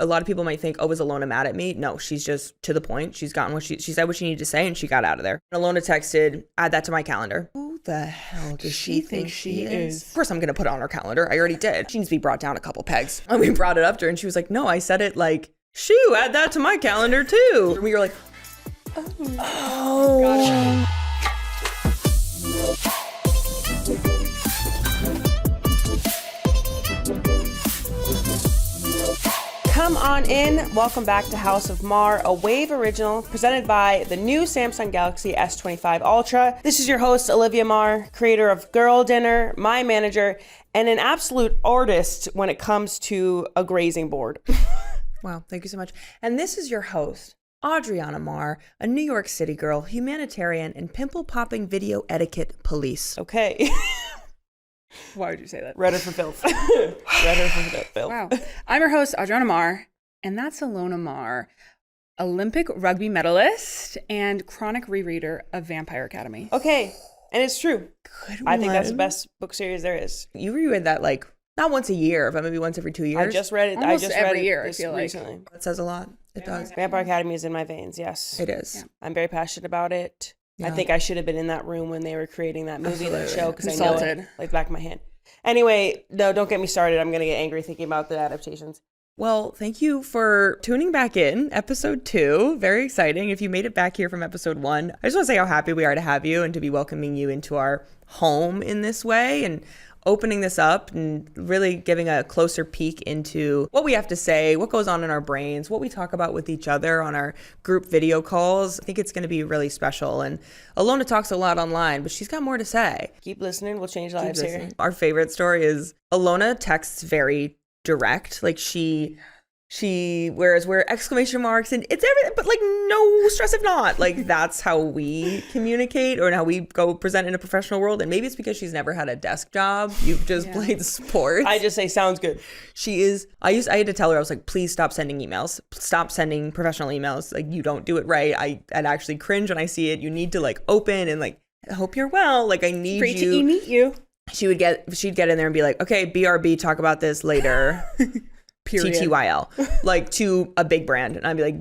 a lot of people might think, oh, is Ilona mad at me? No, she's just to the point. She's gotten what she said what she needed to say, and she got out of there. Ilona texted, add that to my calendar. Who the hell does she think she is? Of course I'm going to put it on her calendar. I already did. She needs to be brought down a couple pegs. And we brought it up to her, and she was like, no, I said it like, shoo, add that to my calendar too. And we were like, oh. Come on in. Welcome back to House of Maher, a Wave original presented by the new Samsung Galaxy S25 Ultra. This is your host, Olivia Maher, creator of Girl Dinner, my manager, and an absolute artist when it comes to a grazing board. Wow, thank you so much. And this is your host, Adrianna Maher, a New York City girl, humanitarian, and pimple-popping video etiquette police. Okay. Why would you say that? Redder for filth. Redder for filth. Wow. I'm your host, Adrianna Maher, and that's Ilona Maher, Olympic rugby medalist and chronic rereader of Vampire Academy. Okay, and it's true. Good one. I think that's the best book series there is. You reread that like not once a year, but maybe once every 2 years. I just read it. Almost every year. I feel recently. Like it says a lot. It does. Vampire Academy is in my veins. Yes, it is. Yeah. I'm very passionate about it. Yeah. I think I should have been in that room when they were creating that movie, that show, because I know it like back of my hand. Anyway, no, don't get me started. I'm going to get angry thinking about the adaptations. Well, thank you for tuning back in. Episode 2, very exciting. If you made it back here from episode 1, I just want to say how happy we are to have you and to be welcoming you into our home in this way and opening this up and really giving a closer peek into what we have to say, what goes on in our brains, what we talk about with each other on our group video calls. I think it's going to be really special. And Ilona talks a lot online, but she's got more to say. Keep listening. We'll change lives here. Our favorite story is Ilona texts very direct. Like whereas we're exclamation marks and it's everything, but like no stress if not. Like that's how we communicate or how we go present in a professional world. And maybe it's because she's never had a desk job. You've just played sports. I just say, sounds good. I had to tell her, I was like, please stop sending emails. Stop sending professional emails. Like you don't do it right. I'd actually cringe when I see it. You need to like open and like, I hope you're well. Like I need Great to meet you. She'd get in there and be like, okay, BRB, talk about this later. Period. TTYL, like to a big brand. And I'd be like,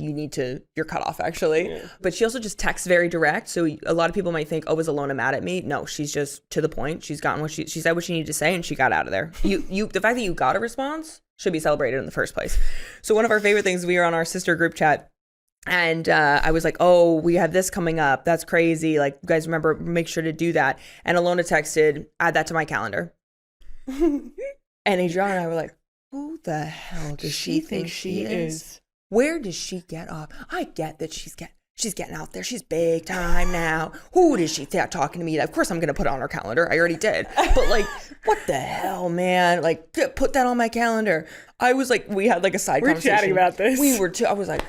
you're cut off actually. Yeah. But she also just texts very direct. So a lot of people might think, oh, is Ilona mad at me? No, she's just to the point. She's gotten what she said what she needed to say and she got out of there. The fact that you got a response should be celebrated in the first place. So one of our favorite things, we were on our sister group chat and I was like, oh, we have this coming up. That's crazy. Like you guys remember, make sure to do that. And Ilona texted, add that to my calendar. And Adrianna and I were like, who the hell does she think she is? Where does she get off? I get that she's getting out there. She's big time now. Who does she start talking to me? Of course I'm going to put it on her calendar. I already did. But like, what the hell, man? Like, put that on my calendar. I was like, we had like a side conversation. We're chatting about this. I was like,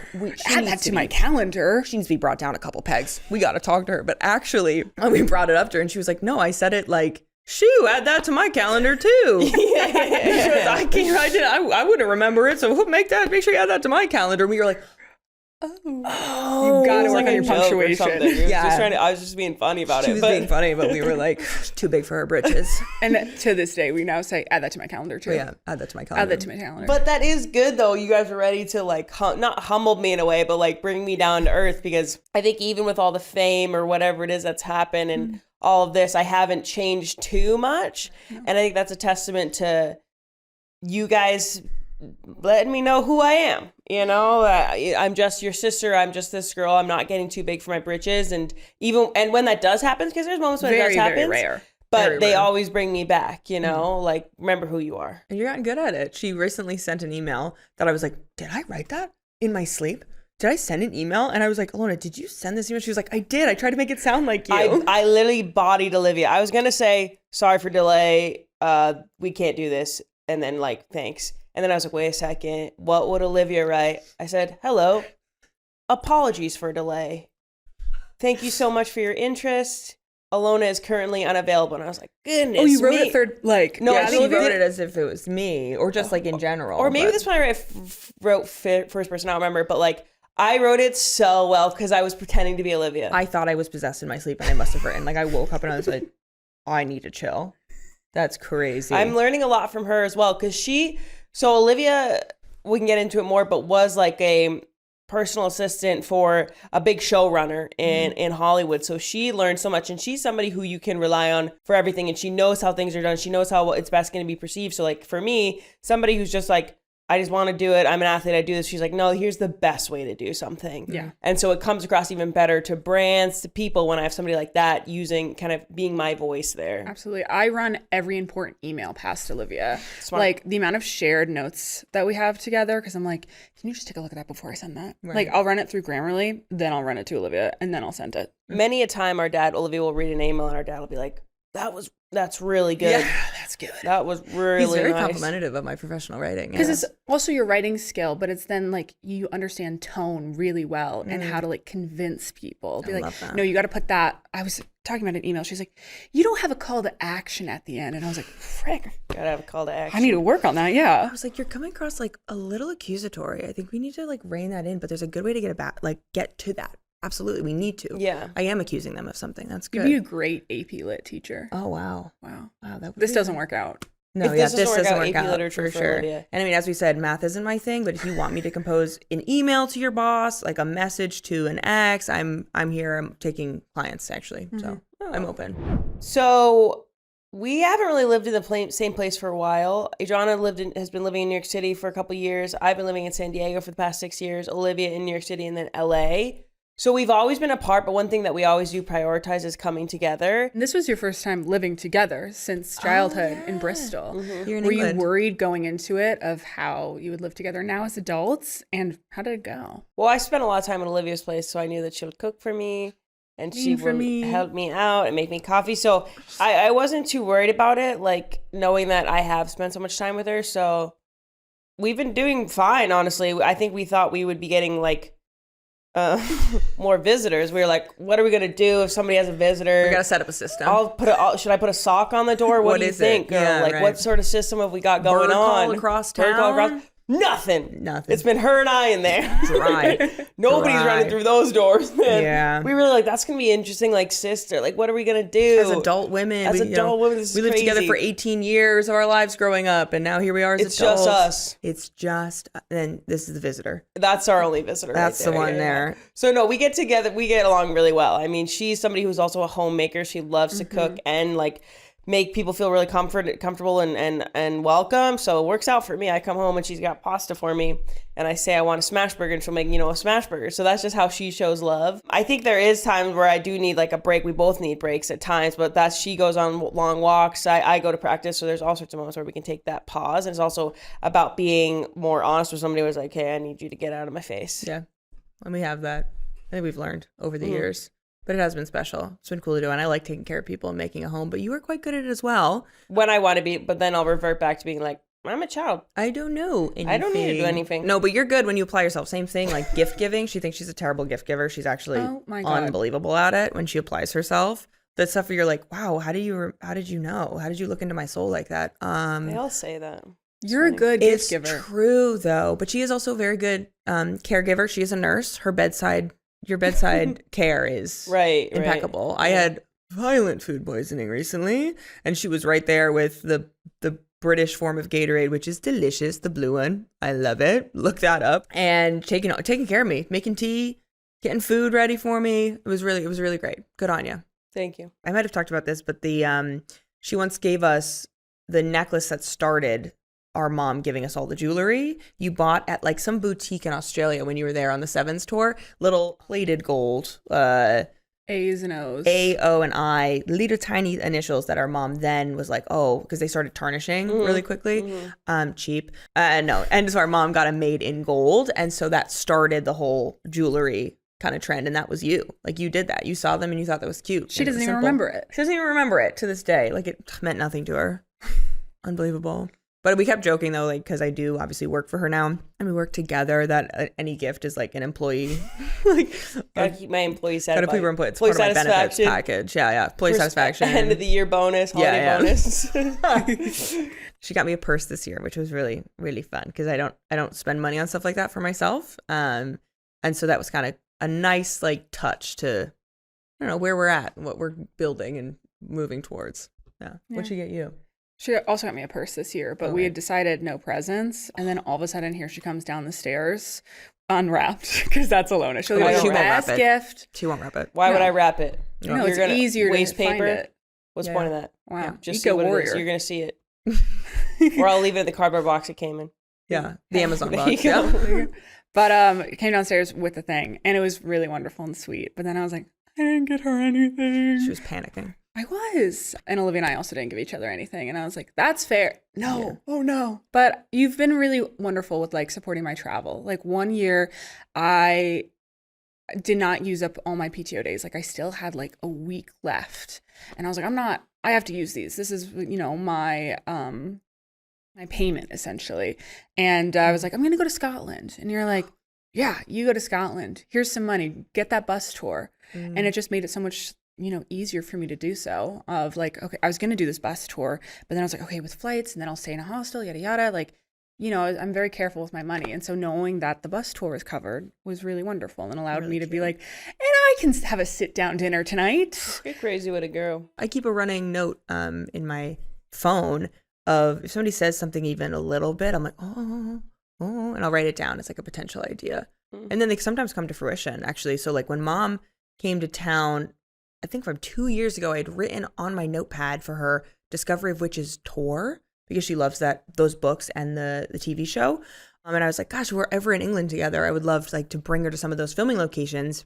add that to my calendar. She needs to be brought down a couple pegs. We got to talk to her. But actually, we brought it up to her and she was like, no, I said it like, shoo, add that to my calendar too. Because I wouldn't remember it, so make sure you add that to my calendar. And we were like, oh, you gotta work on your punctuation. I was just being funny about it. She was being funny, but we were like, too big for her britches. And to this day, we now say, add that to my calendar too. Yeah, add that to my calendar. Add that to my calendar. But that is good though. You guys are ready to like, not humble me in a way, but like bring me down to earth, because I think even with all the fame or whatever it is that's happened and all of this, I haven't changed too much. No. And I think that's a testament to you guys letting me know who I am. You know, I'm just your sister. I'm just this girl. I'm not getting too big for my britches. And when that does happen, because there's moments when it does happen. Very rare. But they always bring me back, you know, like, remember who you are. And you're gotten good at it. She recently sent an email that I was like, did I write that in my sleep? Did I send an email? And I was like, Ilona, did you send this email? She was like, I did. I tried to make it sound like you. I literally bodied Olivia. I was going to say, sorry for delay. We can't do this. And then like, thanks. And then I was like, wait a second. What would Olivia write? I said, hello. Apologies for delay. Thank you so much for your interest. Ilona is currently unavailable. And I was like, goodness. Oh, you wrote it third, like. No, yeah, she wrote it as if it was me or just like in general. Or maybe this one I wrote first person, I don't remember. But like, I wrote it so well because I was pretending to be Olivia. I thought I was possessed in my sleep and I must have written. Like I woke up and I was like, I need to chill. That's crazy. I'm learning a lot from her as well because so Olivia we can get into it more, but was like a personal assistant for a big showrunner in Hollywood. So she learned so much, and she's somebody who you can rely on for everything, and she knows how things are done. She knows how it's best going to be perceived. So like for me, somebody who's just like, I just want to do it. I'm an athlete. I do this. She's like, no, here's the best way to do something. Yeah. And so it comes across even better to brands, to people, when I have somebody like that using, kind of being my voice there. Absolutely. I run every important email past Olivia. Smart. Like the amount of shared notes that we have together, because I'm like, can you just take a look at that before I send that? Right. Like I'll run it through Grammarly, then I'll run it to Olivia, and then I'll send it. Many a time Olivia will read an email, and our dad will be like, that's really good. Yeah, that's good. That was really He's very nice. complimentary of my professional writing. Because it's also your writing skill, but it's then like you understand tone really well and how to like convince people. Be like, no, you got to put that. I was talking about an email. She's like, you don't have a call to action at the end. And I was like, frick. Gotta have a call to action. I need to work on that. Yeah. I was like, you're coming across like a little accusatory. I think we need to like rein that in, but there's a good way to get to that. Absolutely. We need to. Yeah. I am accusing them of something. That's good. You'd be a great AP Lit teacher. Oh, wow. Wow. This doesn't work out. No, this this doesn't AP work out literature for sure. Olivia. And I mean, as we said, math isn't my thing, but if you want me to compose an email to your boss, like a message to an ex, I'm here. I'm taking clients actually. So I'm open. So we haven't really lived in the same place for a while. Adrianna has been living in New York City for a couple years. I've been living in San Diego for the past 6 years. Olivia in New York City, and then LA. So we've always been apart, but one thing that we always do prioritize is coming together. And this was your first time living together since childhood in Bristol. You're in Were England. you worried going into it of how you would live together now as adults? And how did it go? Well, I spent a lot of time at Olivia's place, so I knew that she would cook for me, and she would help me out and make me coffee. So I wasn't too worried about it, like knowing that I have spent so much time with her. So we've been doing fine, honestly. I think we thought we would be getting like more visitors. We were like, what are we gonna do if somebody has a visitor? We gotta set up a system. Should I put a sock on the door? What do you think, girl? Yeah, like, right. what sort of system have we got going Bird on? call across Bird call town? Nothing. Nothing. It's been her and I in there. Dry. Nobody's Dry. running through those doors, man. Yeah. We were like, that's gonna be interesting. Like, sister, like, what are we gonna do As adult women, this is we lived crazy. together for 18 years of our lives growing up, and now here we are as It's adults. just us. It's just, then this is the visitor. That's our only visitor. That's right there. the one there. So no, we get together. We get along really well. I mean, she's somebody who's also a homemaker. She loves to cook and like make people feel really comfortable and welcome. So it works out for me. I come home and she's got pasta for me, and I say I want a smash burger, and she'll make a smash burger. So that's just how she shows love. I think there is times where I do need like a break. We both need breaks at times, but she goes on long walks. I go to practice. So there's all sorts of moments where we can take that pause. And it's also about being more honest with somebody who's like, hey, I need you to get out of my face. Yeah. And we have that. I think we've learned over the years. But it has been special. It's been cool to do. And I like taking care of people and making a home. But you are quite good at it as well. When I want to be, but then I'll revert back to being like, I'm a child. I don't know anything. I don't need to do anything. No, but you're good when you apply yourself. Same thing, like gift giving. She thinks she's a terrible gift giver. She's actually unbelievable at it when she applies herself. That stuff where you're like, wow, how did you know? How did you look into my soul like that? They all say that. You're a good gift giver. It's true, though. But she is also a very good caregiver. She is a nurse. Your bedside care is impeccable. Right. I had violent food poisoning recently, and she was right there with the British form of Gatorade, which is delicious, the blue one. I love it. Look that up. And taking care of me, making tea, getting food ready for me. It was really great. Good on you. Thank you. I might have talked about this, but she once gave us the necklace that started our mom giving us all the jewelry you bought at like some boutique in Australia when you were there on the Sevens tour. Little plated gold, A's and O's. A, O, and I, little tiny initials that our mom then was like, oh, because they started tarnishing really quickly. Cheap. No. And so our mom got them made in gold. And so that started the whole jewelry kind of trend. And that was you. Like you did that. You saw them and you thought that was cute. She doesn't even remember it. She doesn't even remember it to this day. Like it meant nothing to her. Unbelievable. But we kept joking though, like, because I do obviously work for her now, and we work together. That any gift is like an employee, like gotta keep my employees satisfied. Gotta keep her employee. It's part of my benefits package. Yeah. Employee satisfaction. End of the year bonus, holiday bonus. She got me a purse this year, which was really, really fun because I don't spend money on stuff like that for myself. And so that was kind of a nice like touch to, I don't know, where we're at, what we're building and moving towards. Yeah. What'd she get you? She also got me a purse this year, but we had decided no presents. And then all of a sudden, here she comes down the stairs unwrapped, because that's Ilona. She'll give you a best gift. She won't wrap it. Why would I wrap it? No, it's easier waste to paper. find it. What's the point of that? Wow. Yeah, just Eco warrior. So you're going to see it. Or I'll leave it in the cardboard box it came in. Yeah, the Amazon box. But it came downstairs with the thing, and it was really wonderful and sweet. But then I was like, I didn't get her anything. She was panicking. I was. And Olivia and I also didn't give each other anything. And I was like, that's fair. No. Yeah. Oh, no. But you've been really wonderful with like supporting my travel. Like one year, I did not use up all my PTO days. Like I still had like a week left. And I was like, I have to use these. This is, my payment essentially. And I was like, I'm going to go to Scotland. And you're like, yeah, you go to Scotland. Here's some money. Get that bus tour. And it just made it so much easier for me to do so. Of like, okay, I was going to do this bus tour, but then I was like, okay, with flights, and then I'll stay in a hostel, yada, yada. Like, I'm very careful with my money. And so knowing that the bus tour was covered was really wonderful and allowed me to be like, and I can have a sit down dinner tonight. Get crazy with a girl. I keep a running note in my phone of if somebody says something even a little bit, I'm like, oh, and I'll write it down. It's like a potential idea. And then they sometimes come to fruition, actually. So like when Mom came to town, I think from 2 years ago, I had written on my notepad for her Discovery of Witches tour, because she loves those books and the TV show. And I was like, gosh, we're ever in England together, I would love to bring her to some of those filming locations.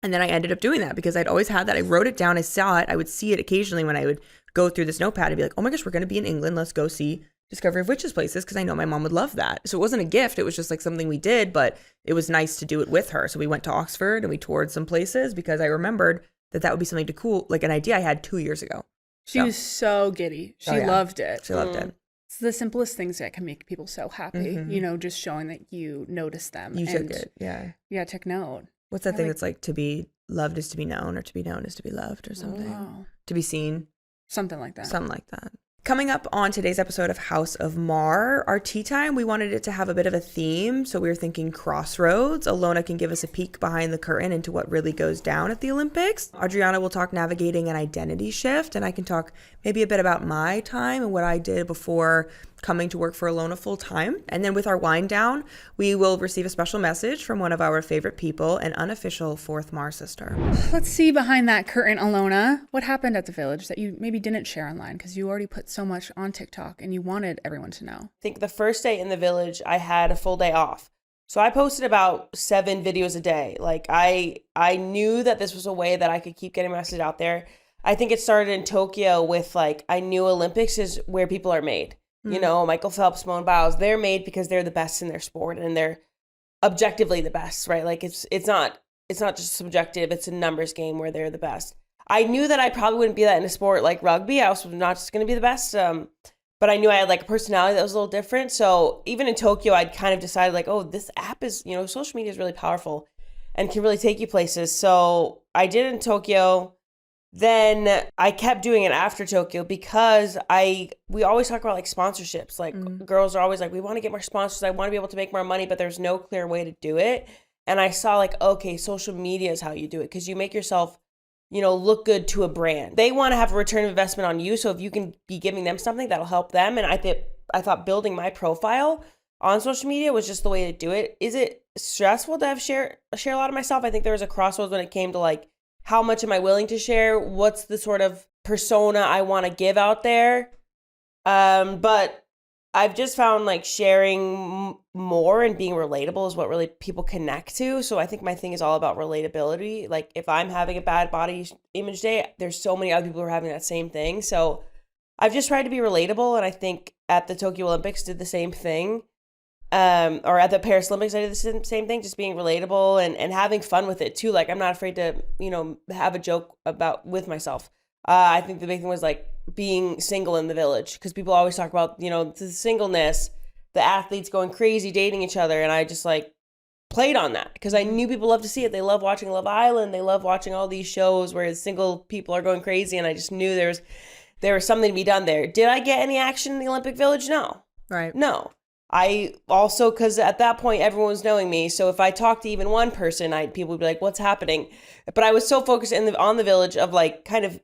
And then I ended up doing that because I'd always had that. I wrote it down. I saw it. I would see it occasionally when I would go through this notepad and be like, oh my gosh, we're going to be in England. Let's go see Discovery of Witches places, because I know my mom would love that. So it wasn't a gift. It was just like something we did, but it was nice to do it with her. So we went to Oxford and we toured some places because I remembered that would be something cool, like an idea I had 2 years ago. She was so giddy. She loved it. She loved it. It's the simplest things that can make people so happy, just showing that you notice them. You took it, yeah. Yeah, took note. What's that thing that's like, to be loved is to be known, or to be known is to be loved, or something? Oh. To be seen? Something like that. Something like that. Coming up on today's episode of House of Maher, our tea time, we wanted it to have a bit of a theme, so we were thinking crossroads. Ilona can give us a peek behind the curtain into what really goes down at the Olympics. Adrianna will talk navigating an identity shift, and I can talk maybe a bit about my time and what I did before coming to work for Ilona full time. And then with our wind down, we will receive a special message from one of our favorite people, an unofficial fourth Maher sister. Let's see behind that curtain, Ilona. What happened at the village that you maybe didn't share online because you already put so much on TikTok and you wanted everyone to know? I think the first day in the village, I had a full day off. So I posted about 7 videos a day. Like I knew that this was a way that I could keep getting my message out there. I think it started in Tokyo with I knew Olympics is where people are made. Michael Phelps, Simone Biles, they're made because they're the best in their sport and they're objectively the best, right? Like it's not just subjective, it's a numbers game where they're the best. I knew that I probably wouldn't be that in a sport like rugby. I was not just going to be the best, but I knew I had a personality that was a little different. So even in Tokyo, I'd kind of decided this app is, social media is really powerful and can really take you places. So I did it in Tokyo. Then I kept doing it after Tokyo because we always talk about sponsorships. Girls are always we want to get more sponsors. I want to be able to make more money, but there's no clear way to do it. And I saw okay, social media is how you do it because you make yourself, look good to a brand. They want to have a return of investment on you. So if you can be giving them something that'll help them. And I thought building my profile on social media was just the way to do it. Is it stressful to share a lot of myself? I think there was a crossroads when it came to how much am I willing to share? What's the sort of persona I want to give out there? But I've just found sharing more and being relatable is what really people connect to. So I think my thing is all about relatability. If I'm having a bad body image day, there's so many other people who are having that same thing. So I've just tried to be relatable. And I think at the Tokyo Olympics did the same thing. Or at the Paris Olympics, I did the same thing, just being relatable and having fun with it too. I'm not afraid to, have a joke with myself. I think the big thing was being single in the village because people always talk about, the singleness, the athletes going crazy, dating each other. And I just played on that because I knew people love to see it. They love watching Love Island. They love watching all these shows where single people are going crazy. And I just knew there was something to be done there. Did I get any action in the Olympic Village? No. Right. No. I also, because at that point, everyone was knowing me. So if I talked to even one person, people would be like, what's happening? But I was so focused on the village of like kind of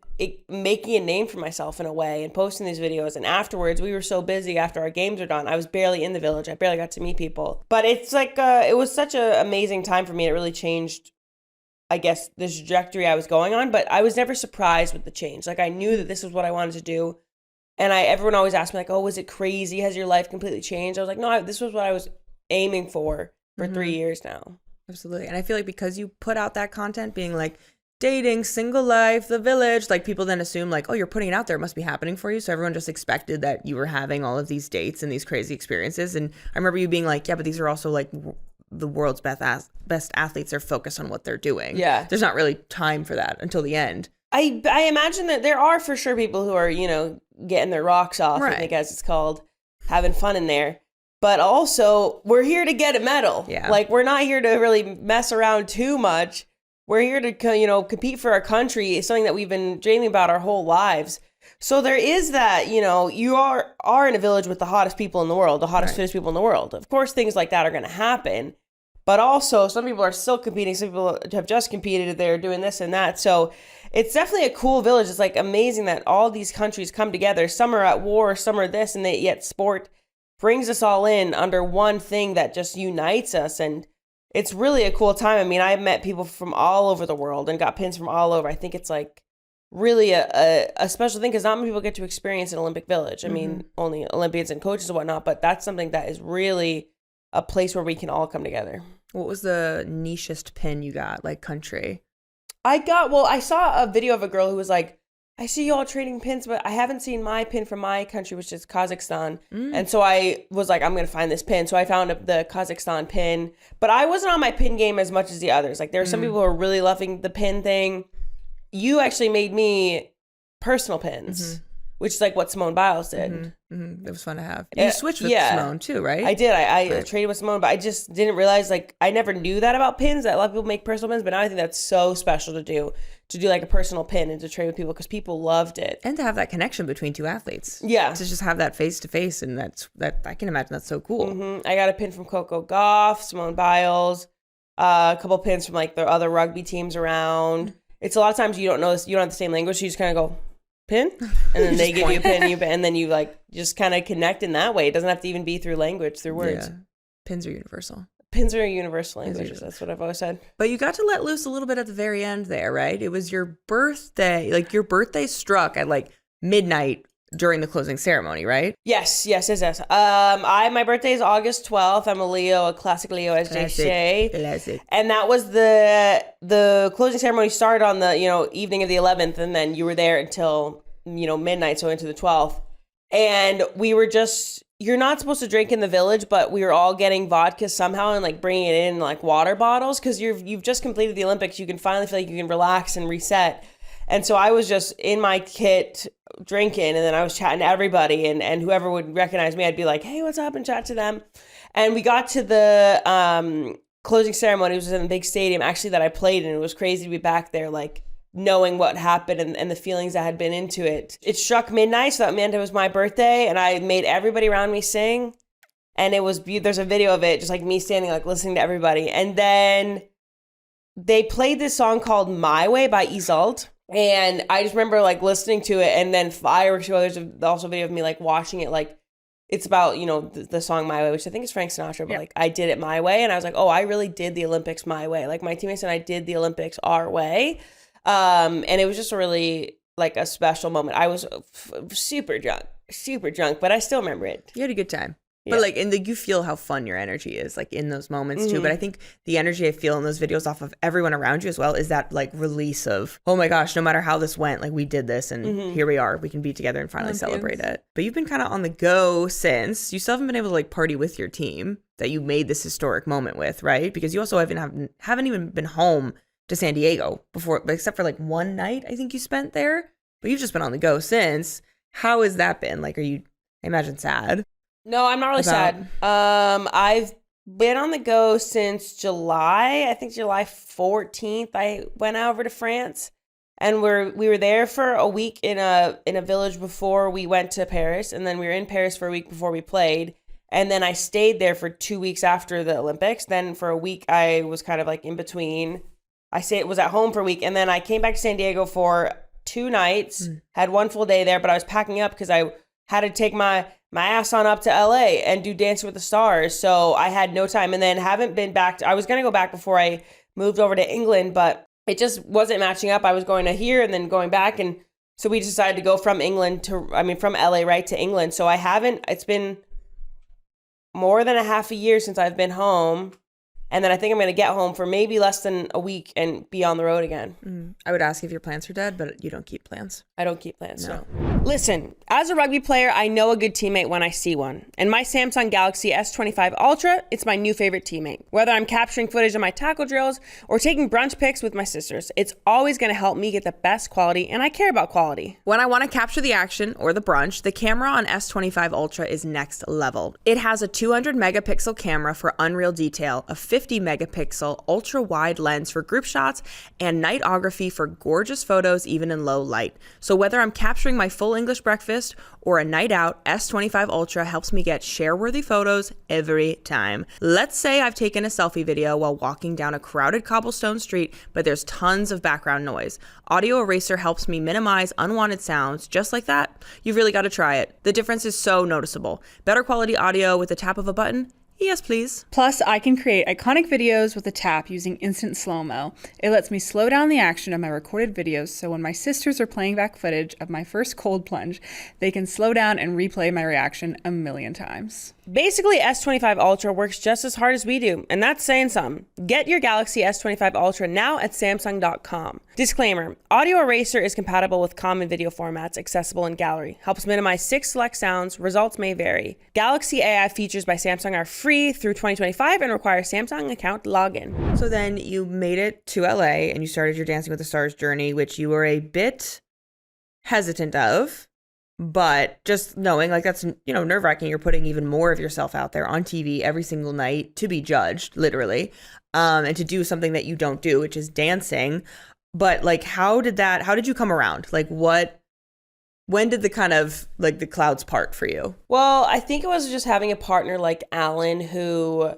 making a name for myself in a way and posting these videos. And afterwards, we were so busy after our games were done. I was barely in the village. I barely got to meet people. But it's like, it was such an amazing time for me. It really changed, I guess, the trajectory I was going on. But I was never surprised with the change. Like I knew that this was what I wanted to do. And everyone always asked me like, oh, was it crazy? Has your life completely changed? I was like, no, this was what I was aiming for 3 years now. Absolutely. And I feel like because you put out that content being like dating, single life, the village, like people then assume like, oh, you're putting it out there. It must be happening for you. So everyone just expected that you were having all of these dates and these crazy experiences. And I remember you being like, yeah, but these are also like the world's best athletes are focused on what they're doing. Yeah. There's not really time for that until the end. I imagine that there are for sure people who are, getting their rocks off, right. I think as it's called, having fun in there. But also, we're here to get a medal. Yeah. Like, we're not here to really mess around too much. We're here to, compete for our country. It's something that we've been dreaming about our whole lives. So there is that, you are in a village with the hottest people in the world, the hottest, fittest people in the world. Of course, things like that are going to happen. But also, some people are still competing. Some people have just competed. They're doing this and that. So it's definitely a cool village. It's like amazing that all these countries come together. Some are at war, some are this, and yet sport brings us all in under one thing that just unites us. And it's really a cool time. I mean, I've met people from all over the world and got pins from all over. I think it's like really a special thing because not many people get to experience an Olympic village. I mean, only Olympians and coaches and whatnot, but that's something that is really a place where we can all come together. What was the nichest pin you got, like country? I saw a video of a girl who was like, I see you all trading pins, but I haven't seen my pin from my country, which is Kazakhstan. And so I was like, I'm going to find this pin. So I found the Kazakhstan pin, but I wasn't on my pin game as much as the others. Like there are some people who are really loving the pin thing. You actually made me personal pins, which is like what Simone Biles did. It was fun to have. You switched with Simone too, right? I did. I traded with Simone, but I just didn't realize, like, I never knew that about pins, that a lot of people make personal pins, but now I think that's so special to do like a personal pin and to trade with people because people loved it. And to have that connection between two athletes. Yeah. To just have that face-to-face, and I can imagine that's so cool. I got a pin from Coco Gauff, Simone Biles, a couple pins from, like, the other rugby teams around. It's a lot of times you don't know this, you don't have the same language, so you just kind of go, pin, and then they give you a pin, and then you like just kind of connect in that way. It doesn't have to even be through language, through words. Yeah. Pins are universal. Pins are universal languages. That's what I've always said. But you got to let loose a little bit at the very end there, right? It was your birthday. Like your birthday struck at like midnight during the closing ceremony, right? Yes. My birthday is August 12th. I'm a Leo, a classic Leo, as they say. Classic. And that was the closing ceremony started on the evening of the 11th, and then you were there until midnight, so into the 12th. And we were just, you're not supposed to drink in the village, but we were all getting vodka somehow and like bringing it in like water bottles because you've just completed the Olympics. You can finally feel like you can relax and reset. And so I was just in my kit drinking, and then I was chatting to everybody, and whoever would recognize me, I'd be like, hey, what's up, and chat to them. And we got to the closing ceremony. It was in a big stadium actually that I played in. It was crazy to be back there, like knowing what happened and the feelings that had been into it. It struck midnight, so that meant it was my birthday, and I made everybody around me sing. And it was there's a video of it, just like me standing, like listening to everybody. And then they played this song called My Way by Isolde. And I just remember like listening to it, and then fireworks. There's also a video of me like watching it. Like it's about the song My Way, which I think is Frank Sinatra, but like I did it my way, and I was like, oh, I really did the Olympics my way. Like my teammates and I did the Olympics our way. And it was just a really like a special moment. I was super drunk, but I still remember it. You had a good time. Yeah. But like, and you feel how fun your energy is like in those moments too. But I think the energy I feel in those videos off of everyone around you as well is that like release of, oh my gosh, no matter how this went, like we did this and here we are, we can be together and finally celebrate it. But you've been kind of on the go since. You still haven't been able to like party with your team that you made this historic moment with, right? Because you also haven't even been home to San Diego before, except for like one night I think you spent there. But you've just been on the go since. How has that been? Like, I imagine sad? No, I'm not really sad. I've been on the go since July. I think July 14th. I went over to France, and we were there for a week in a village before we went to Paris, and then we were in Paris for a week before we played. And then I stayed there for 2 weeks after the Olympics. Then for a week, I was kind of like in between. Was at home for a week. And then I came back to San Diego for 2 nights, had 1 full day there, but I was packing up because I had to take my ass on up to LA and do Dancing with the Stars. So I had no time, and then haven't been back. I was going to go back before I moved over to England, but it just wasn't matching up. I was going to here and then going back. And so we decided to go from LA right to England. So it's been more than a half a year since I've been home. And then I think I'm going to get home for maybe less than a week and be on the road again. I would ask if your plants are dead, but you don't keep plants. I don't keep plants, no. Listen, as a rugby player, I know a good teammate when I see one. And my Samsung Galaxy S25 Ultra, it's my new favorite teammate. Whether I'm capturing footage of my tackle drills or taking brunch pics with my sisters, it's always going to help me get the best quality, and I care about quality. When I want to capture the action or the brunch, the camera on S25 Ultra is next level. It has a 200 megapixel camera for unreal detail, a 50 megapixel ultra wide lens for group shots, and nightography for gorgeous photos even in low light. So whether I'm capturing my full English breakfast or a night out, S25 Ultra helps me get share-worthy photos every time. Let's say I've taken a selfie video while walking down a crowded cobblestone street, but there's tons of background noise. Audio Eraser helps me minimize unwanted sounds. Just like that, you've really got to try it. The difference is so noticeable. Better quality audio with the tap of a button? Yes, please. Plus, I can create iconic videos with a tap using instant slow-mo. It lets me slow down the action of my recorded videos, so when my sisters are playing back footage of my first cold plunge, they can slow down and replay my reaction a million times. Basically, S25 Ultra works just as hard as we do, and that's saying something. Get your Galaxy S25 Ultra now at Samsung.com. Disclaimer, Audio Eraser is compatible with common video formats accessible in Gallery. Helps minimize 6 select sounds. Results may vary. Galaxy AI features by Samsung are free through 2025 and require Samsung account login. So then you made it to LA and you started your Dancing with the Stars journey, which you were a bit hesitant of. But just knowing like that's, nerve-wracking. You're putting even more of yourself out there on TV every single night to be judged, literally, and to do something that you don't do, which is dancing. But like, how did you come around? Like when did the kind of like the clouds part for you? Well, I think it was just having a partner like Alan who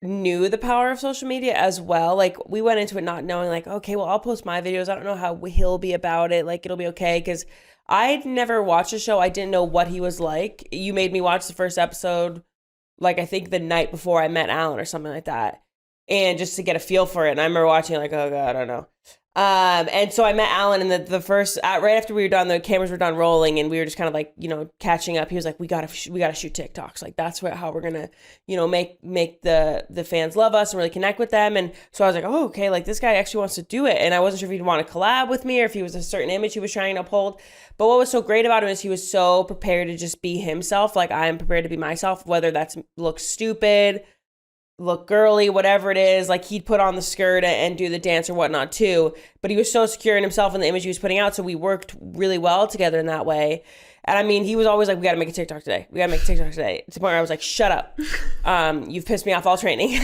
knew the power of social media as well. Like we went into it not knowing like, okay, well, I'll post my videos. I don't know how he'll be about it. Like it'll be okay. Cause I'd never watched a show. I didn't know what he was like. You made me watch the first episode, like I think the night before I met Alan or something like that. And just to get a feel for it. And I remember watching it like, oh God, I don't know. And so I met Alan in the first, right after we were done, the cameras were done rolling and we were just kind of like, catching up. He was like, we gotta shoot TikToks. Like that's how we're gonna, make the fans love us and really connect with them. And so I was like, oh, okay, like this guy actually wants to do it. And I wasn't sure if he'd want to collab with me or if he was a certain image he was trying to uphold. But what was so great about him is he was so prepared to just be himself. Like I am prepared to be myself, whether that's look stupid, look girly, whatever it is. Like he'd put on the skirt and do the dance or whatnot too, but he was so secure in himself and the image he was putting out. So we worked really well together in that way. And I mean, he was always like, we got to make a TikTok today. To the point where I was like, shut up. You've pissed me off all training.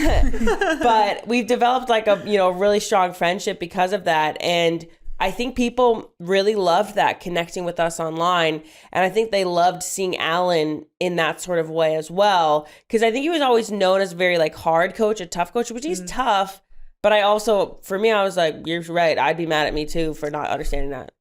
But we've developed like a, really strong friendship because of that. And I think people really loved that, connecting with us online. And I think they loved seeing Alan in that sort of way as well. Because I think he was always known as a very like hard coach, a tough coach, which he's tough. But I also, for me, I was like, you're right. I'd be mad at me too for not understanding that.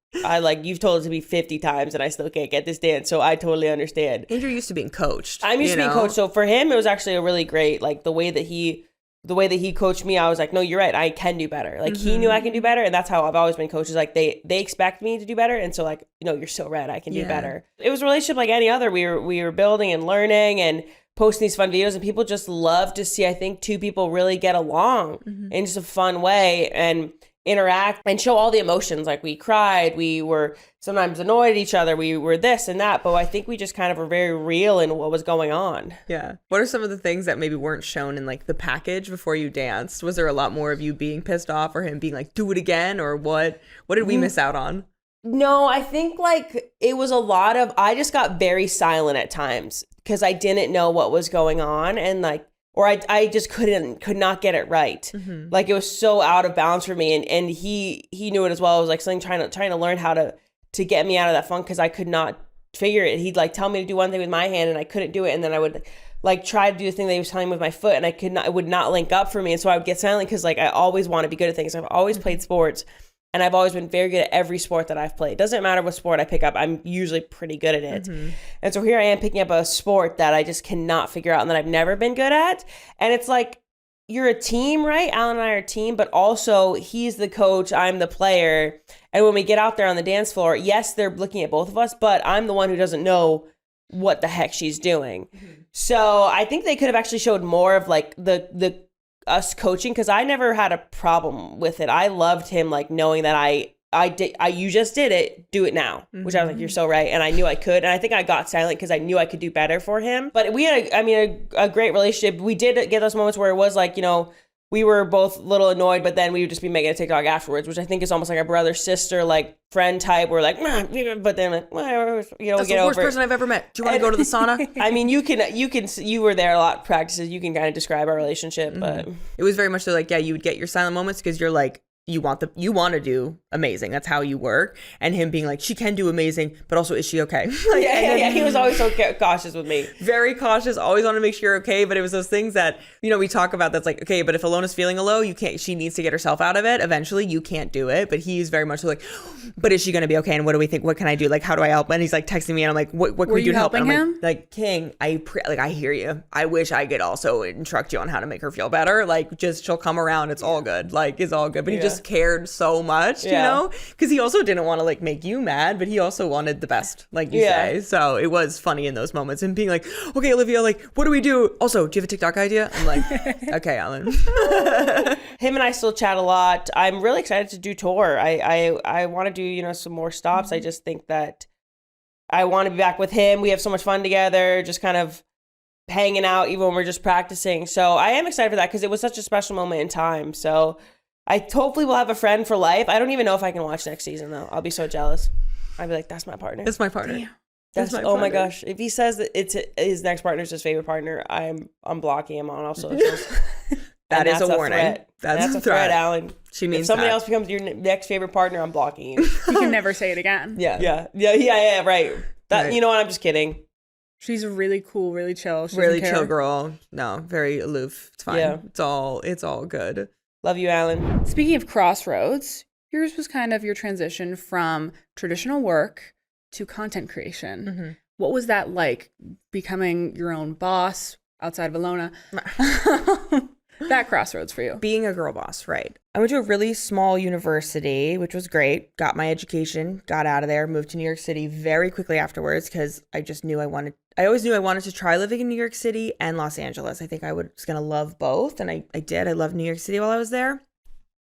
You've told it to me 50 times and I still can't get this dance. So I totally understand. And you're used to being coached. I'm used to being coached. So for him, it was actually a really great, like the way that he coached me, I was like, no, you're right. I can do better. Like he knew I can do better. And that's how I've always been coached. Is like they expect me to do better. And so like, you're so right. I can do better. It was a relationship like any other. We were building and learning and posting these fun videos, and people just love to see, I think, two people really get along in just a fun way and interact and show all the emotions. Like we cried, we were sometimes annoyed at each other, we were this and that, but I think we just kind of were very real in what was going on. Yeah. What are some of the things that maybe weren't shown in like the package before you danced? Was there a lot more of you being pissed off or him being like, do it again? Or what did we miss out on? No, I think like it was a lot of, I just got very silent at times because I didn't know what was going on, and like, or I just could not get it right. Like it was so out of balance for me. And he knew it as well. It was like something trying to learn how to get me out of that funk because I could not figure it. He'd like tell me to do one thing with my hand and I couldn't do it. And then I would like try to do the thing that he was telling me with my foot, and it would not link up for me. And so I would get silent because like I always want to be good at things. I've always played sports, and I've always been very good at every sport that I've played. Doesn't matter what sport I pick up, I'm usually pretty good at it. And so here I am picking up a sport that I just cannot figure out and that I've never been good at. And it's like, you're a team, right? Alan and I are a team, but also he's the coach, I'm the player. And when we get out there on the dance floor, yes, they're looking at both of us, but I'm the one who doesn't know what the heck she's doing. So I think they could have actually showed more of like the us coaching, because I never had a problem with it. I loved him like knowing that you just did it, do it now, which I was like, you're so right. And I knew I could. And I think I got silent because I knew I could do better for him. But we had, a great relationship. We did get those moments where it was like, we were both a little annoyed, but then we would just be making a TikTok afterwards, which I think is almost like a brother, sister, like friend type. We're like, but then like, whatever, That's the worst person I've ever met. Do you want to go to the sauna? I mean, you were there a lot of practices. You can kind of describe our relationship, but it was very much so like, yeah, you would get your silent moments because you're like, you want to do amazing. That's how you work. And him being like, she can do amazing, but also, is she okay? Like, yeah. He was always so cautious with me. Very cautious. Always want to make sure you're okay. But it was those things that, we talk about that's like, okay, but if Ilona's feeling a low, she needs to get herself out of it. Eventually you can't do it. But he's very much like, but is she going to be okay? And what do we think? What can I do? Like, how do I help? And he's like texting me and I'm like, what can we do to help? And I'm like, King, I hear you. I wish I could also instruct you on how to make her feel better. Like, just, she'll come around. It's all good. Like, it's all good. But he just cared so much, because he also didn't want to like make you mad, but he also wanted the best, like you say. So it was funny in those moments and being like, okay, Olivia, like, what do we do? Also, do you have a TikTok idea? I'm like, okay, Alan. Him and I still chat a lot. I'm really excited to do tour. I want to do, some more stops. I just think that I want to be back with him. We have so much fun together, just kind of hanging out even when we're just practicing. So I am excited for that because it was such a special moment in time. So I hopefully will have a friend for life. I don't even know if I can watch next season though. I'll be so jealous. I'd be like, that's my partner. That's my partner. Damn. That's my partner. My gosh. If he says that it's his next partner's his favorite partner, I'm blocking him on all socials. That is a warning. Threat. That's a threat, Alan. She means if somebody else becomes your next favorite partner, I'm blocking you. You can never say it again. Yeah, right. That, you know what? I'm just kidding. She's really cool, really chill. She really chill girl. No, very aloof. It's fine. Yeah. It's all good. Love you, Alan. Speaking of crossroads, yours was kind of your transition from traditional work to content creation. What was that like, becoming your own boss outside of Ilona? That crossroads for you. Being a girl boss, right. I went to a really small university, which was great. Got my education, got out of there, moved to New York City very quickly afterwards because I just knew I always knew I wanted to try living in New York City and Los Angeles. I think I was going to love both. And I did. I loved New York City while I was there.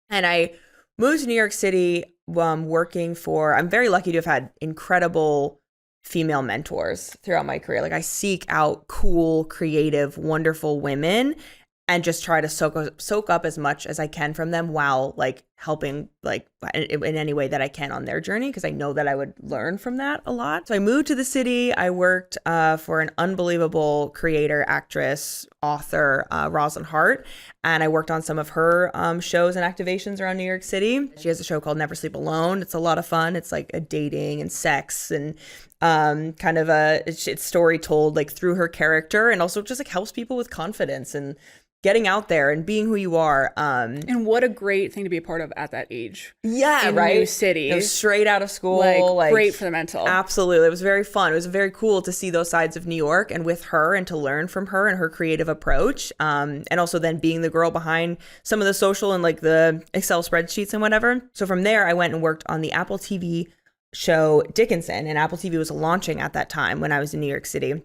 And I moved to New York City working for, I'm very lucky to have had incredible female mentors throughout my career. Like, I seek out cool, creative, wonderful women and just try to soak up as much as I can from them while like helping like in any way that I can on their journey, because I know that I would learn from that a lot. So I moved to the city. I worked for an unbelievable creator, actress, author, Rosalind Hart, and I worked on some of her shows and activations around New York City. She has a show called Never Sleep Alone. It's a lot of fun. It's like a dating and sex and kind of it's story told like through her character, and also just like helps people with confidence and getting out there and being who you are. And what a great thing to be a part of at that age. Yeah, in right? New City. Straight out of school. Like great for the mental. Absolutely. It was very fun. It was very cool to see those sides of New York and with her and to learn from her and her creative approach. And also then being the girl behind some of the social and like the Excel spreadsheets and whatever. So from there, I went and worked on the Apple TV show Dickinson. And Apple TV was launching at that time when I was in New York City.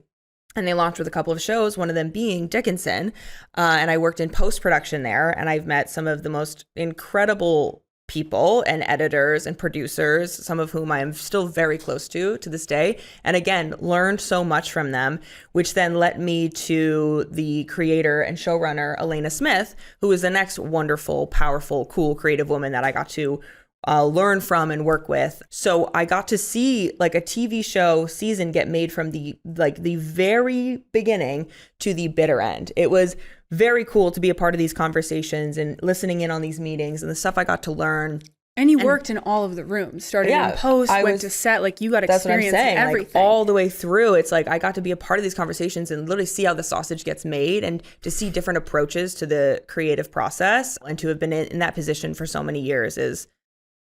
And they launched with a couple of shows, one of them being Dickinson. And I worked in post-production there. And I've met some of the most incredible people and editors and producers, some of whom I am still very close to this day. And again, learned so much from them, which then led me to the creator and showrunner, Elena Smith, who is the next wonderful, powerful, cool, creative woman that I got to learn from and work with. So I got to see like a TV show season get made from the very beginning to the bitter end. It was very cool to be a part of these conversations and listening in on these meetings and the stuff I got to learn And you worked in all of the rooms, started in post, went to set, like you got experience in everything. Like, all the way through. It's like I got to be a part of these conversations and literally see how the sausage gets made and to see different approaches to the creative process, and to have been in that position for so many years is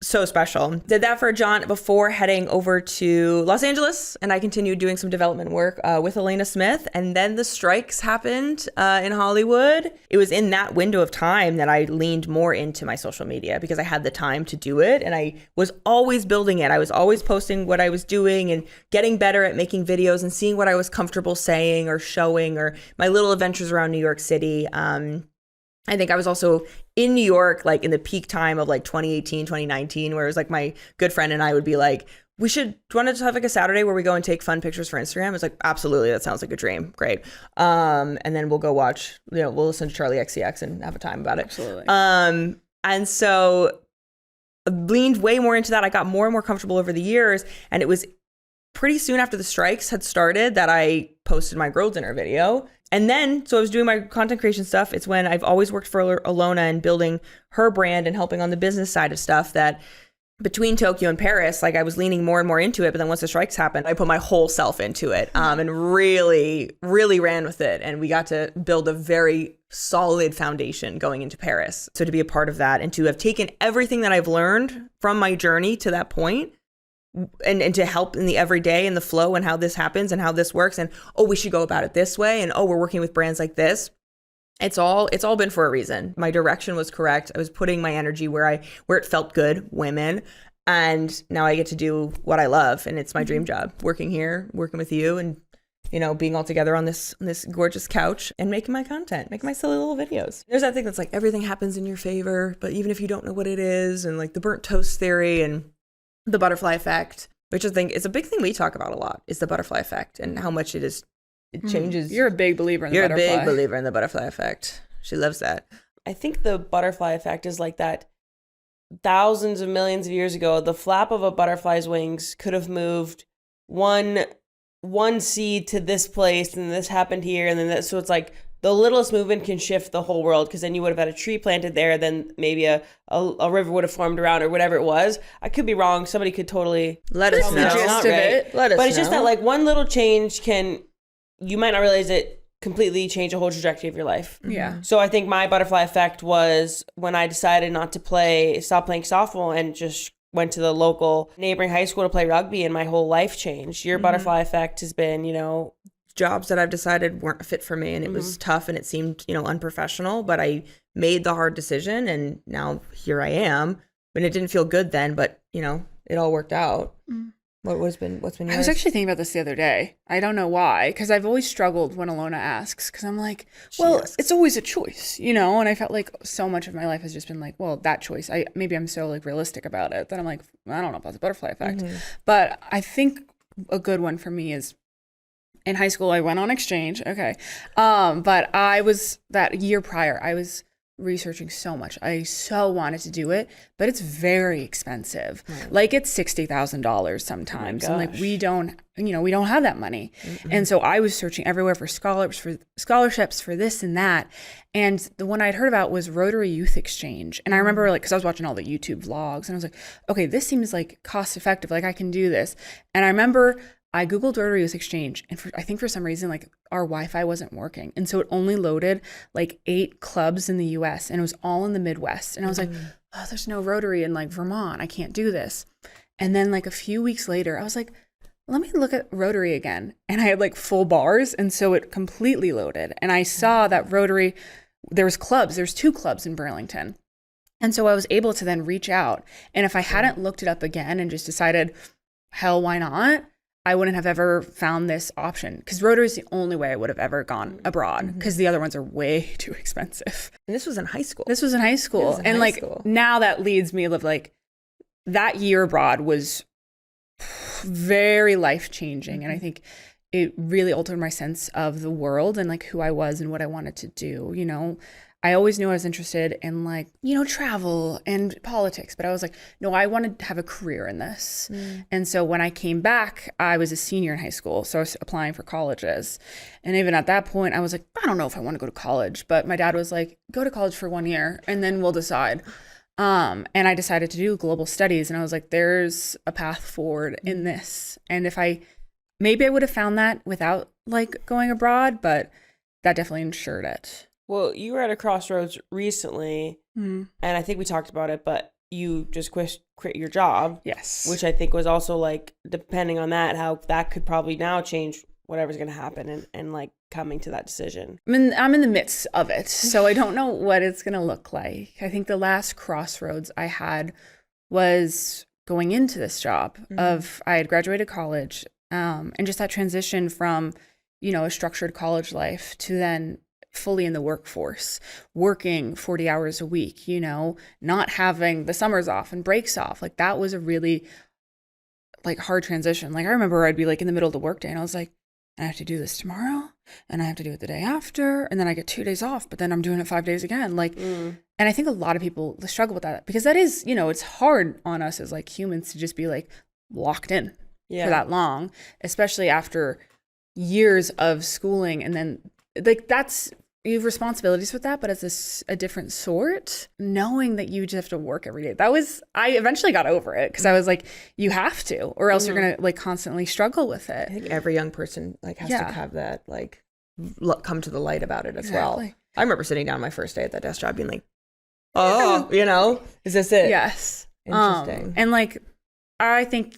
so special. Did that for John before heading over to Los Angeles, and I continued doing some development work with Elena Smith, and then the strikes happened in Hollywood. It was in that window of time that I leaned more into my social media because I had the time to do it, and I was always building it. I was always posting what I was doing and getting better at making videos and seeing what I was comfortable saying or showing, or my little adventures around New York City. I think I was also in New York, like in the peak time of like 2018, 2019, where it was like my good friend and I would be like, do you want to have like a Saturday where we go and take fun pictures for Instagram? It's like, absolutely. That sounds like a dream. Great. And then we'll go watch, we'll listen to Charlie XCX and have a time about it. Absolutely. And so I leaned way more into that. I got more and more comfortable over the years. And it was pretty soon after the strikes had started that I posted my girl dinner video. And then, so I was doing my content creation stuff. It's when I've always worked for Ilona and building her brand and helping on the business side of stuff, that between Tokyo and Paris, like I was leaning more and more into it. But then once the strikes happened, I put my whole self into it and really, really ran with it. And we got to build a very solid foundation going into Paris. So to be a part of that and to have taken everything that I've learned from my journey to that point, and to help in the everyday and the flow and how this happens and how this works, and we should go about it this way, and we're working with brands like this. It's all been for a reason. My direction was correct. I was putting my energy where it felt good, women, and now I get to do what I love, and it's my dream job, working here, working with you, and being all together on this gorgeous couch and making my content, making my silly little videos. There's that thing that's like everything happens in your favor, but even if you don't know what it is, and like the burnt toast theory and the butterfly effect, which I think is a big thing we talk about a lot, is the butterfly effect and how much it changes. You're a big believer in the butterfly. You're a big believer in the butterfly effect. She loves that. I think the butterfly effect is like that. Thousands of millions of years ago, the flap of a butterfly's wings could have moved one seed to this place, and this happened here, and then that. So it's like the littlest movement can shift the whole world, because then you would have had a tree planted there, then maybe a river would have formed around, or whatever it was. I could be wrong. Somebody could totally let us know. The gist of it. Let us know. But it's just that like one little change you might not realize it completely change the whole trajectory of your life. Yeah. So I think my butterfly effect was when I decided not to stop playing softball and just went to the local neighboring high school to play rugby, and my whole life changed. Your butterfly effect has been, jobs that I've decided weren't a fit for me, and it was tough and it seemed, unprofessional, but I made the hard decision, and now here I am. But it didn't feel good then, but it all worked out. What's been yours? I was actually thinking about this the other day. I don't know why, because I've always struggled when Ilona asks, because I'm like, it's always a choice, and I felt like so much of my life has just been like, well, that choice. Maybe I'm so like realistic about it that I'm like, I don't know about the butterfly effect. But I think a good one for me is, in high school, I went on exchange. Okay. But I was, that year prior, I was researching so much. I so wanted to do it, but it's very expensive. Right. Like it's $60,000 sometimes. And like we don't have that money. And so I was searching everywhere for scholarships for this and that. And the one I'd heard about was Rotary Youth Exchange. And I remember because I was watching all the YouTube vlogs, and I was like, okay, this seems like cost effective. Like I can do this. And I remember I Googled Rotary Youth Exchange, and I think for some reason, like our Wi-Fi wasn't working. And so it only loaded like 8 clubs in the US, and it was all in the Midwest. And I was like, oh, there's no Rotary in like Vermont. I can't do this. And then like a few weeks later, I was like, let me look at Rotary again. And I had like full bars. And so it completely loaded. And I saw that Rotary, there's 2 clubs in Burlington. And so I was able to then reach out. And if I hadn't looked it up again and just decided, hell, why not? I wouldn't have ever found this option, because Rotary is the only way I would have ever gone abroad, because the other ones are way too expensive. And this was in high school. Now that leads me to like, that year abroad was very life-changing. And I think it really altered my sense of the world and like who I was and what I wanted to do. I always knew I was interested in like, travel and politics, but I was like, no, I wanted to have a career in this. And so when I came back, I was a senior in high school. So I was applying for colleges. And even at that point, I was like, I don't know if I want to go to college. But my dad was like, go to college for 1 year and then we'll decide. And I decided to do global studies, and I was like, there's a path forward in this. And maybe I would have found that without like going abroad, but that definitely ensured it. Well, you were at a crossroads recently, and I think we talked about it, but you just quit your job. Yes. Which I think was also like, depending on that, how that could probably now change whatever's going to happen and like coming to that decision. I'm in the midst of it, so I don't know what it's going to look like. I think the last crossroads I had was going into this job I had graduated college, and just that transition from, a structured college life to then fully in the workforce, working 40 hours a week, not having the summers off and breaks off. Like that was a really like hard transition. Like I remember I'd be like in the middle of the workday and I was like, I have to do this tomorrow and I have to do it the day after. And then I get 2 days off, but then I'm doing it 5 days again. Like, and I think a lot of people struggle with that because that is, it's hard on us as like humans to just be like locked in for that long, especially after years of schooling. And then like you have responsibilities with that, but it's a different sort, knowing that you just have to work every day. I eventually got over it because I was like, you have to, or else you're going to like constantly struggle with it. I think every young person like has to have that like come to the light about it as well. I remember sitting down my first day at that desk job being like, oh, is this it? Yes. Interesting. And like, I think,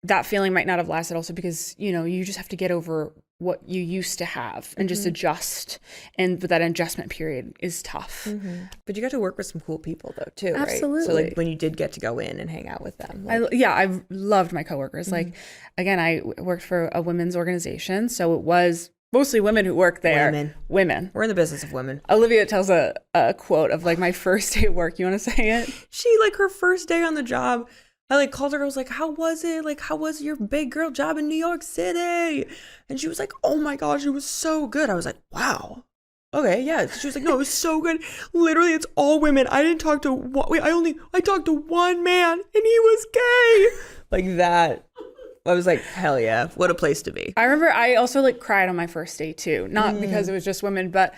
that feeling might not have lasted also because, you just have to get over what you used to have and just adjust. But that adjustment period is tough. But you got to work with some cool people though too, right? Absolutely. So like when you did get to go in and hang out with them. I loved my coworkers. Like, again, I worked for a women's organization. So it was mostly women who worked there. Women. We're in the business of women. Olivia tells a quote of like my first day of work. You want to say it? She like her first day on the job, I like called her. I was like, how was it? Like, how was your big girl job in New York City? And she was like, oh my gosh, it was so good. I was like, wow. Okay, yeah. She was like, no, it was so good. Literally, it's all women. I didn't talk to I talked to one man and he was gay. Like that. I was like, hell yeah. What a place to be. I remember I also like cried on my first day too. Not because it was just women, but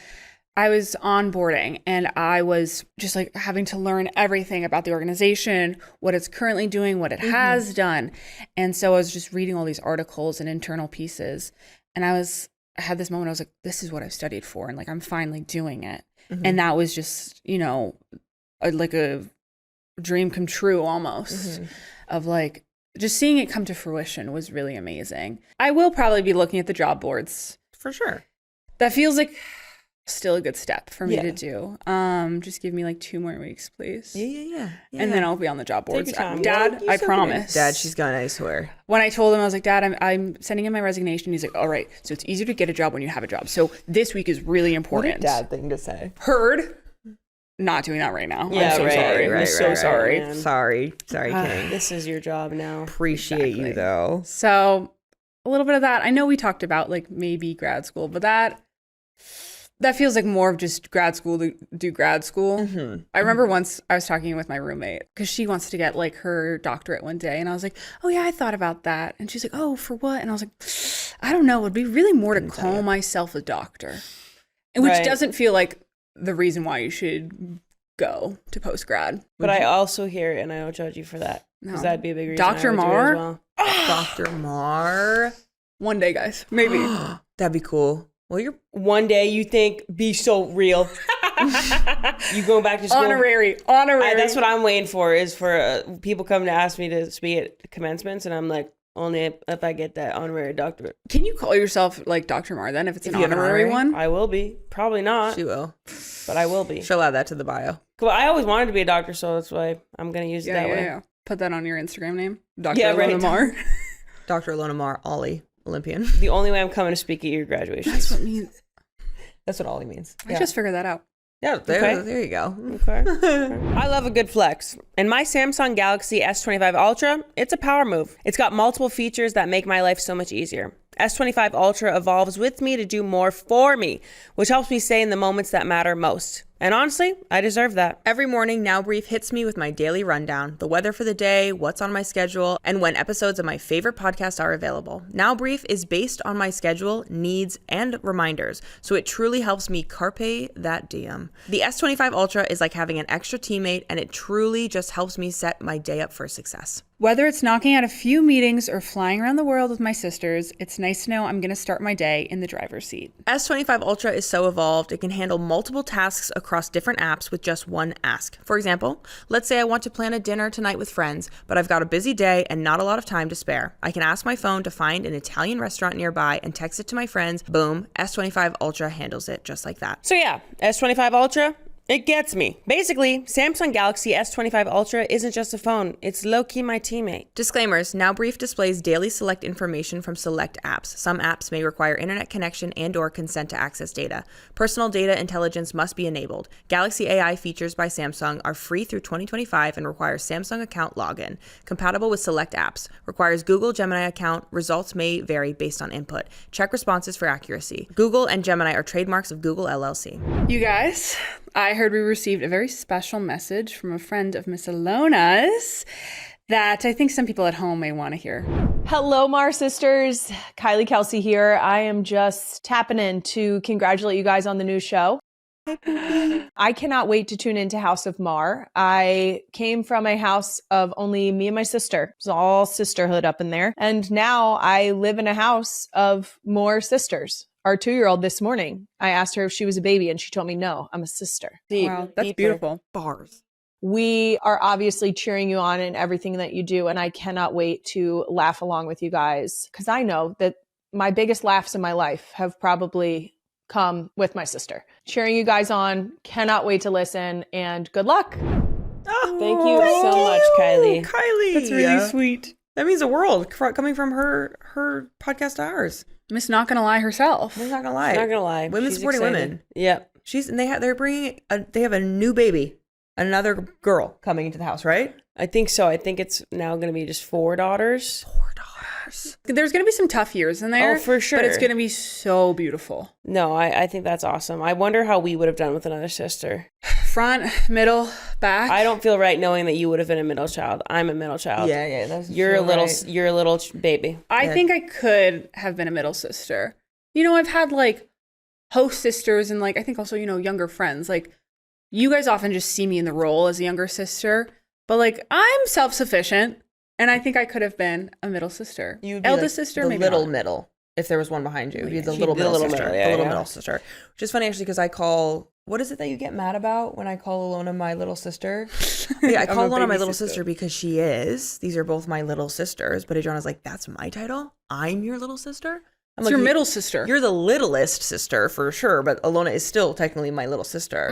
I was onboarding and I was just like having to learn everything about the organization, what it's currently doing, what it has done. And so I was just reading all these articles and internal pieces. And I had this moment, I was like, this is what I've studied for. And like, I'm finally doing it. And that was just, like a dream come true almost of like, just seeing it come to fruition was really amazing. I will probably be looking at the job boards. For sure. That feels like still a good step for me to do. Just give me like 2 more weeks, please. Yeah. And then I'll be on the job boards. Dad, I promise. Dad, she's gone, I swear. When I told him, I was like, Dad, I'm sending in my resignation. He's like, all right, so it's easier to get a job when you have a job. So this week is really important. What a dad thing to say. Heard. Not doing that right now. Yeah, I'm so sorry. I'm so sorry. Man. Sorry, King. This is your job now. Appreciate you though. So a little bit of that. I know we talked about like maybe grad school, but that feels like more of just grad school to do grad school. I remember once I was talking with my roommate because she wants to get like her doctorate one day. And I was like, oh yeah, I thought about that. And she's like, oh, for what? And I was like, I don't know. It would be really more to call myself a doctor. And which doesn't feel like the reason why you should go to post-grad. But I also hear it, and I don't judge you for that. Because that'd be a big reason. Dr. Maher? Well. Dr. Maher? One day, guys. Maybe. That'd be cool. Well, you're one day you think be so real. You going back to school? Honorary. That's what I'm waiting for, is for people come to ask me to speak at commencements, and I'm like, only if I get that honorary doctorate. Can you call yourself like Dr. Maher then if it's an honorary one? I will be. Probably not. She will. But I will be. She'll add that to the bio. Well, I always wanted to be a doctor, so that's why I'm going to use it that way. Yeah. Put that on your Instagram name. Dr. Ilona Maher. Dr. Ilona Maher, Ollie, Olympian. The only way I'm coming to speak at your graduation. That's what it means. That's what Ollie means. I just figured that out. Yeah, there you go. Okay. I love a good flex. And my Samsung Galaxy S25 Ultra, it's a power move. It's got multiple features that make my life so much easier. S25 Ultra evolves with me to do more for me, which helps me stay in the moments that matter most. And honestly, I deserve that. Every morning, Now Brief hits me with my daily rundown, the weather for the day, what's on my schedule, and when episodes of my favorite podcasts are available. Now Brief is based on my schedule, needs, and reminders, so it truly helps me carpe that diem. The S25 Ultra is like having an extra teammate, and it truly just helps me set my day up for success. Whether it's knocking out a few meetings or flying around the world with my sisters, it's nice to know I'm going to start my day in the driver's seat. S25 Ultra is so evolved, it can handle multiple tasks across different apps with just one ask. For example, let's say I want to plan a dinner tonight with friends, but I've got a busy day and not a lot of time to spare. I can ask my phone to find an Italian restaurant nearby and text it to my friends. Boom, S25 Ultra handles it just like that. So yeah, S25 Ultra, it gets me. Basically, Samsung Galaxy S25 Ultra isn't just a phone. It's low-key my teammate. Disclaimers. Now Brief displays daily select information from select apps. Some apps may require internet connection and or consent to access data. Personal data intelligence must be enabled. Galaxy AI features by Samsung are free through 2025 and require Samsung account login. Compatible with select apps. Requires Google Gemini account. Results may vary based on input. Check responses for accuracy. Google and Gemini are trademarks of Google LLC. You guys, I heard we received a very special message from a friend of Miss Ilona's that I think some people at home may want to hear. Hello, Maher sisters. Kylie, Kelce here. I am just tapping in to congratulate you guys on the new show. I cannot wait to tune into House of Maher. I came from a house of only me and my sister. It was all sisterhood up in there. And now I live in a house of more sisters. Our 2-year-old this morning, I asked her if she was a baby and she told me, no, I'm a sister. Wow, that's beautiful. Bars. We are obviously cheering you on in everything that you do. And I cannot wait to laugh along with you guys because I know that my biggest laughs in my life have probably come with my sister. Cheering you guys on. Cannot wait to listen and good luck. Oh, thank you so much, Kylie. Kylie. That's really sweet. That means the world coming from her podcast to ours. Miss Not Gonna Lie herself. I'm not gonna lie. Not gonna lie. Women She's supporting excited. women. Yep. They have a new baby, another girl coming into the house, right? I think so. I think it's now going to be just 4 daughters. 4 daughters. There's going to be some tough years in there. Oh, for sure. But it's going to be so beautiful. No, I think that's awesome. I wonder how we would have done with another sister. Front, middle, back. I don't feel right knowing that you would have been a middle child. I'm a middle child. Yeah, that's You're a little baby. I think I could have been a middle sister. You know, I've had like host sisters and like I think also, you know, younger friends. Like you guys often just see me in the role as a younger sister, but like I'm self-sufficient and I think I could have been a middle sister. You'd be eldest like sister, the maybe little not. middle. If there was one behind you, you'd be the She'd little be the middle little sister. middle, yeah, The little yeah. middle sister. Which is funny actually because I call, what is it that you get mad about when I call Ilona my little sister? Yeah, I call Ilona my little sister because she is. These are both my little sisters. But Adrianna's like, that's my title? I'm your little sister? I'm It's like, your middle sister. You're the littlest sister for sure, but Ilona is still technically my little sister.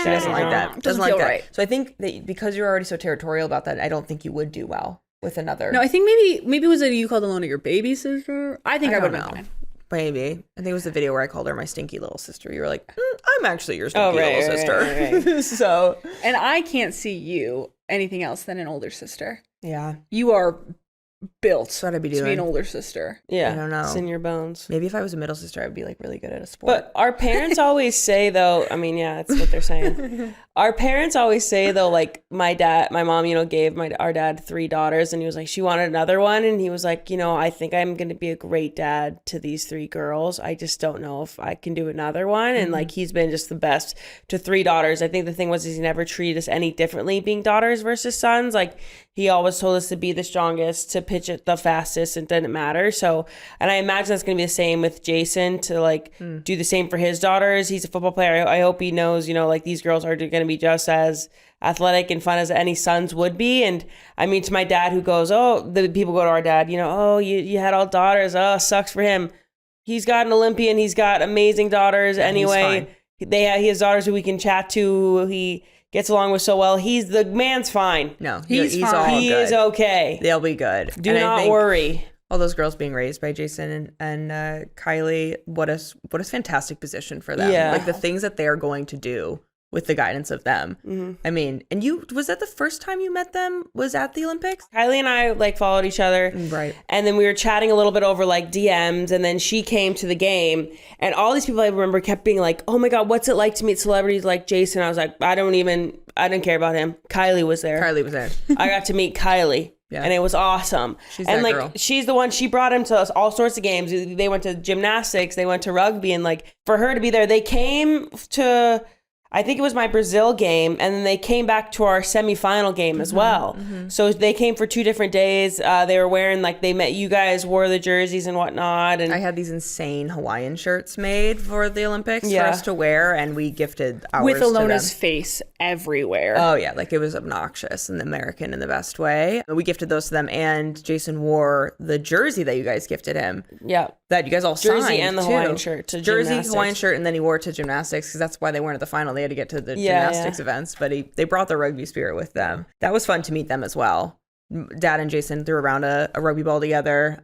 She doesn't like that. Doesn't feel like that. right. So I think that because you're already so territorial about that, I don't think you would do well with another. No, I think maybe it was that you called Ilona your baby sister. I think I would have been fine. Maybe. I think it was the video where I called her my stinky little sister. You were like, I'm actually your stinky little sister. Right. So, And I can't see you anything else than an older sister. yeah. You are built That's what I'd be to be doing. an older sister. Yeah. I don't know. It's in your bones. Maybe if I was a middle sister, I'd be like really good at a sport. But our parents always say though, I mean, yeah, that's what they're saying. Our parents always say though, like my mom, you know, gave our dad 3 daughters and he was like, she wanted another one. And he was like, you know, I think I'm going to be a great dad to these 3 girls. I just don't know if I can do another one. And like, he's been just the best to 3 daughters. I think the thing was he never treated us any differently being daughters versus sons. Like he always told us to be the strongest, to pitch it the fastest. It didn't matter. So, and I imagine that's going to be the same with Jason to like do the same for his daughters. He's a football player. I hope he knows, you know, like these girls are going to be just as athletic and fun as any sons would be. And I mean, to my dad who goes, oh, the people go to our dad, you know, oh, you had all daughters. Oh, sucks for him. He's got an Olympian. He's got amazing daughters. Yeah, anyway, he has daughters who we can chat to, who he gets along with so well. The man's fine. No, he's fine. all He good. is okay. They'll be good. Do not worry. All those girls being raised by Jason and Kylie, what a fantastic position for them. Yeah. Like the things that they are going to do with the guidance of them. I mean, and was that the first time you met them was at the Olympics? Kylie and I like followed each other. Right. And then we were chatting a little bit over like DMs, and then she came to the game, and all these people I remember kept being like, oh my God, what's it like to meet celebrities like Jason? I was like, I didn't care about him. Kylie was there. I got to meet Kylie. Yeah. And it was awesome. She's and that like girl. She's the one, she brought him to us all sorts of games. They went to gymnastics, they went to rugby, and like for her to be there, they came to, I think it was my Brazil game, and then they came back to our semifinal game as well. So they came for 2 different days. They were wearing, like, they met you guys, wore the jerseys and whatnot. And I had these insane Hawaiian shirts made for the Olympics for us to wear, and we gifted ours with Ilona's to them. face everywhere. Oh yeah, like it was obnoxious and American in the best way. We gifted those to them, and Jason wore the jersey that you guys gifted him. Yeah. That you guys all jersey signed and the too. Hawaiian shirt to jersey, gymnastics. Hawaiian shirt, and then he wore it to gymnastics because that's why they weren't at the final. They had to get to the gymnastics events, but they brought the rugby spirit with them. That was fun to meet them as well. Dad and Jason threw around a rugby ball together.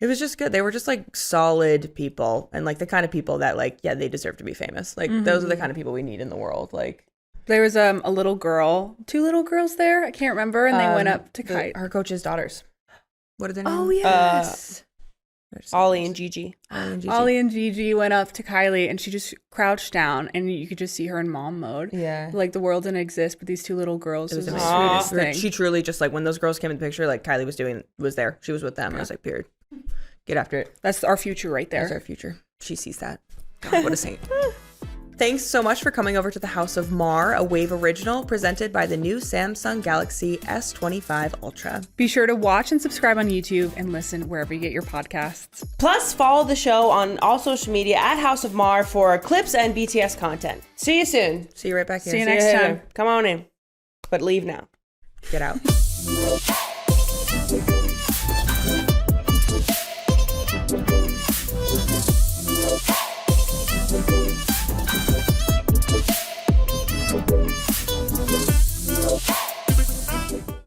It was just good. They were just like solid people, and like the kind of people that like, yeah, they deserve to be famous. Like those are the kind of people we need in the world. Like there was a little girl, 2 little girls there. I can't remember, and they went up to Kylie. Her coach's daughters. What are their names? Oh yes. Ollie and Gigi. Ollie and Gigi went up to Kylie, and she just crouched down, and you could just see her in mom mode. Yeah. Like the world didn't exist, but these 2 little girls was the sweetest thing. She truly just like when those girls came in the picture, like Kylie was there. She was with them. I was like, period. Get after it. That's our future right there. That's our future. She sees that. God, what a saint. Thanks so much for coming over to the House of Maher, a Wave original presented by the new Samsung Galaxy S25 Ultra. Be sure to watch and subscribe on YouTube and listen wherever you get your podcasts. Plus, follow the show on all social media at House of Maher for clips and BTS content. See you soon. See you right back here. See you next time. Come on in, but leave now. Get out.